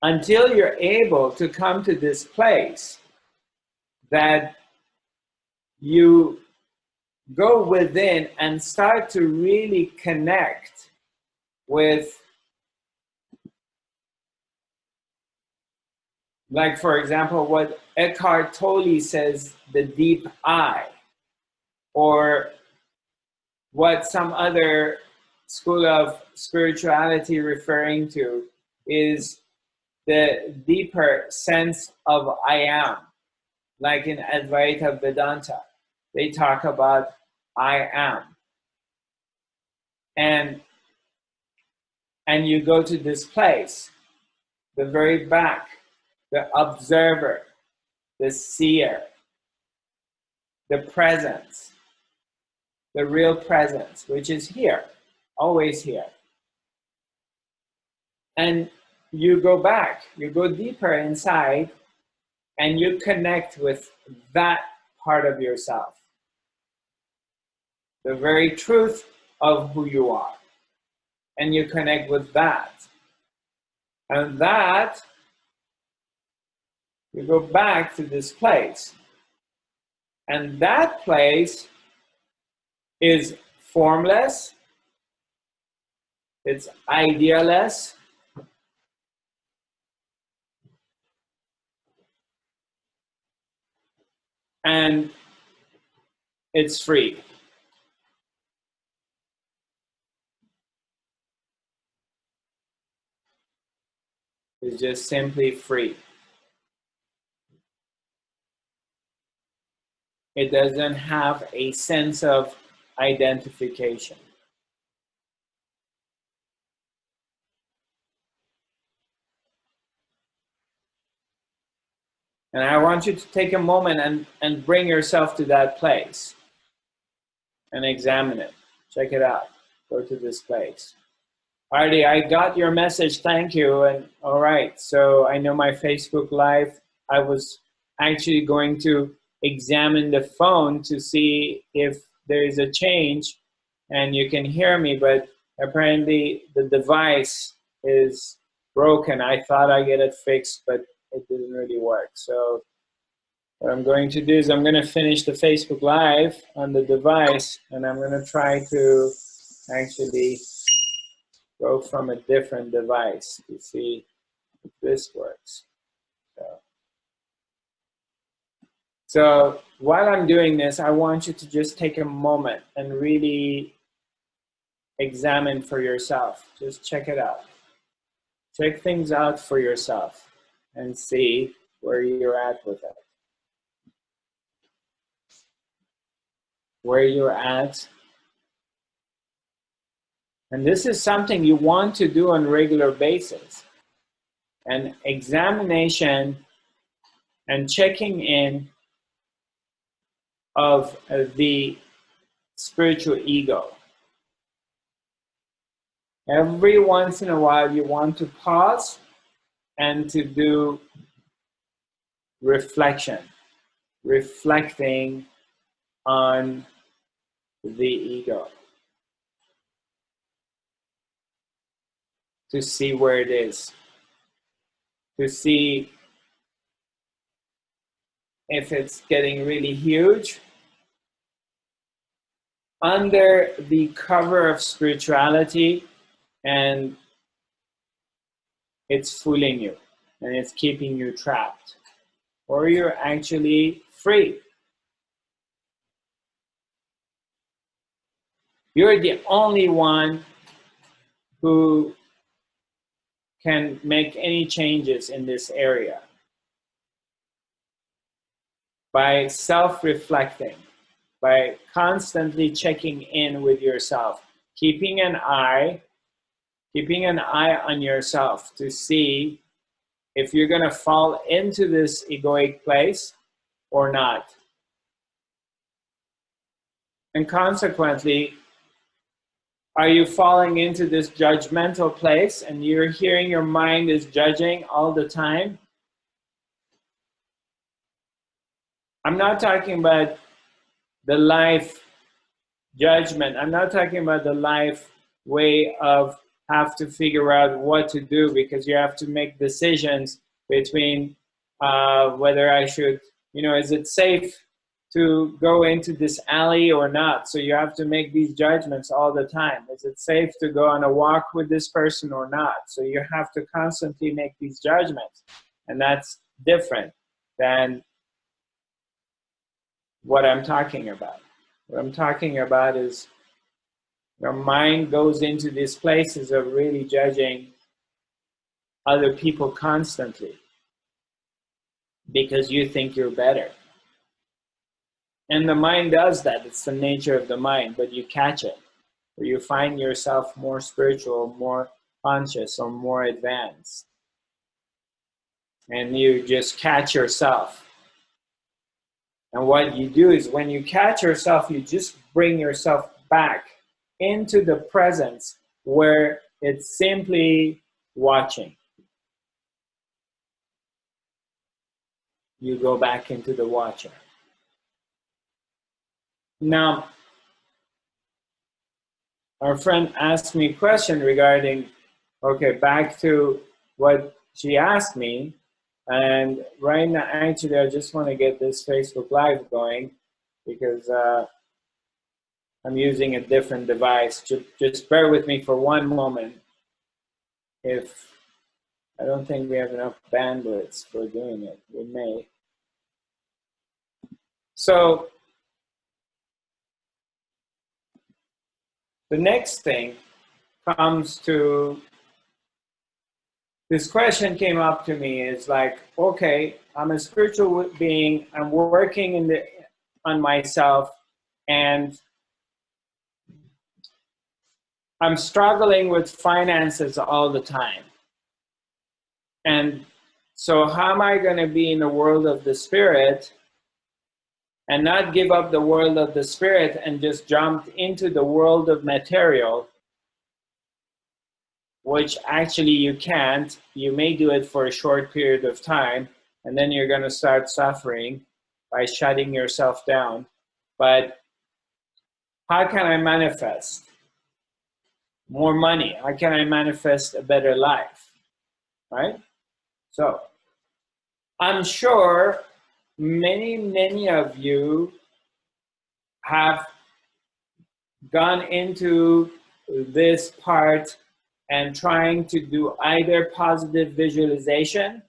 until you're able to come to this place that you go within and start to really connect with, like, for example, what Eckhart Tolle says, the deep I, or what some other school of spirituality referring to is the deeper sense of I am. Like in Advaita Vedanta, they talk about I am. And you go to this place, the very back, the observer, the seer, the presence, the real presence, which is here, always here. And you go back, you go deeper inside, and you connect with that part of yourself, the very truth of who you are. And you connect with that. And that, you go back to this place. And that place is formless, it's idealess, and it's free. It's just simply free. It doesn't have a sense of identification. And I want you to take a moment and bring yourself to that place and examine it. Check it out. Go to this place. Artie, I got your message. Thank you. And all right. So I know my Facebook Live, I was actually going to examine the phone to see if there is a change and you can hear me, but apparently the device is broken. I thought I get it fixed, but it didn't really work. So what I'm going to do is I'm going to finish the Facebook Live on the device, and I'm going to try to actually go from a different device to see if this works. So while I'm doing this, I want you to just take a moment and really examine for yourself. Just check it out. Check things out for yourself and see where you're at with it. Where you're at. And this is something you want to do on a regular basis. An examination and checking in of the spiritual ego. Every once in a while you want to pause and to do reflection, reflecting on the ego, to see where it is, to see if it's getting really huge under the cover of spirituality, and it's fooling you and it's keeping you trapped, or you're actually free. You're the only one who can make any changes in this area by self-reflecting, by constantly checking in with yourself, keeping an eye on yourself to see if you're going to fall into this egoic place or not. And consequently, are you falling into this judgmental place and you're hearing your mind is judging all the time? I'm not talking about the life judgment. I'm not talking about the life way of have to figure out what to do, because you have to make decisions between whether I should, is it safe to go into this alley or not? So you have to make these judgments all the time. Is it safe to go on a walk with this person or not? So you have to constantly make these judgments. And that's different than what I'm talking about. What I'm talking about is your mind goes into these places of really judging other people constantly because you think you're better. And the mind does that. It's the nature of the mind, but you catch it, or you find yourself more spiritual, more conscious, or more advanced. And you just catch yourself. And what you do is when you catch yourself, you just bring yourself back into the presence where it's simply watching. You go back into the watcher. Now, our friend asked me a question regarding, okay, back to what she asked me. And right now, actually, I just want to get this Facebook Live going because I'm using a different device. Just bear with me for one moment. If I don't think we have enough bandwidth for doing it, we may. So the next thing comes to, this question came up to me, is like, okay, I'm a spiritual being, I'm working on myself, and I'm struggling with finances all the time. And so how am I going to be in the world of the spirit and not give up the world of the spirit and just jump into the world of material, which actually you can't. You may do it for a short period of time, and then you're going to start suffering by shutting yourself down. But how can I manifest more money? How can I manifest a better life? Right? So I'm sure many of you have gone into this part and trying to do either positive visualization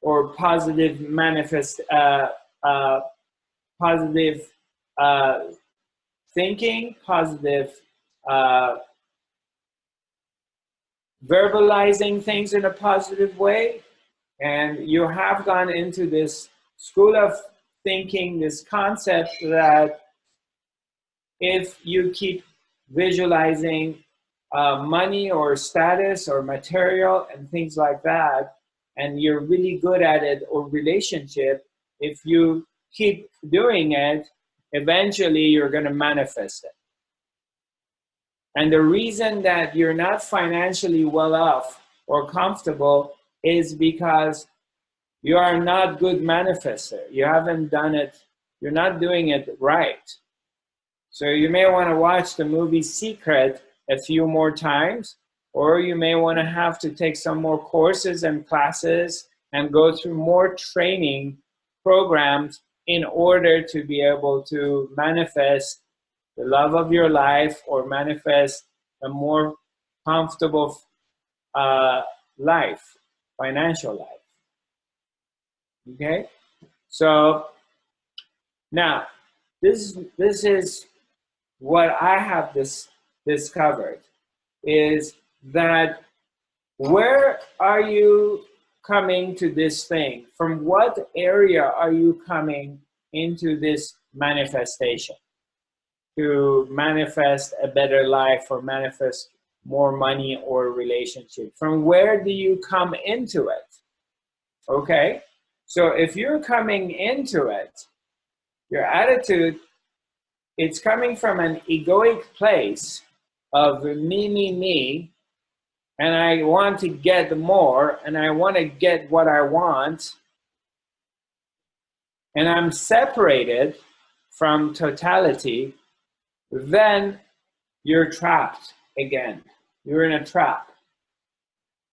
or positive positive thinking, positive verbalizing things in a positive way. And you have gone into this school of thinking, this concept that if you keep visualizing money or status or material and things like that, and you're really good at it, or relationship, if you keep doing it, eventually you're going to manifest it. And the reason that you're not financially well off or comfortable is because you are not good manifester. You haven't done it, you're not doing it right. So you may want to watch the movie Secret a few more times, or you may want to have to take some more courses and classes and go through more training programs in order to be able to manifest the love of your life or manifest a more comfortable life, financial life. Okay? So now, this is what I have discovered, is that where are you coming to this thing? From what area are you coming into this manifestation? To manifest a better life or manifest more money or relationship? From where do you come into it? Okay? So if you're coming into it, your attitude, it's coming from an egoic place of me, and I want to get more, and I want to get what I want, and I'm separated from totality, then you're trapped again. You're in a trap.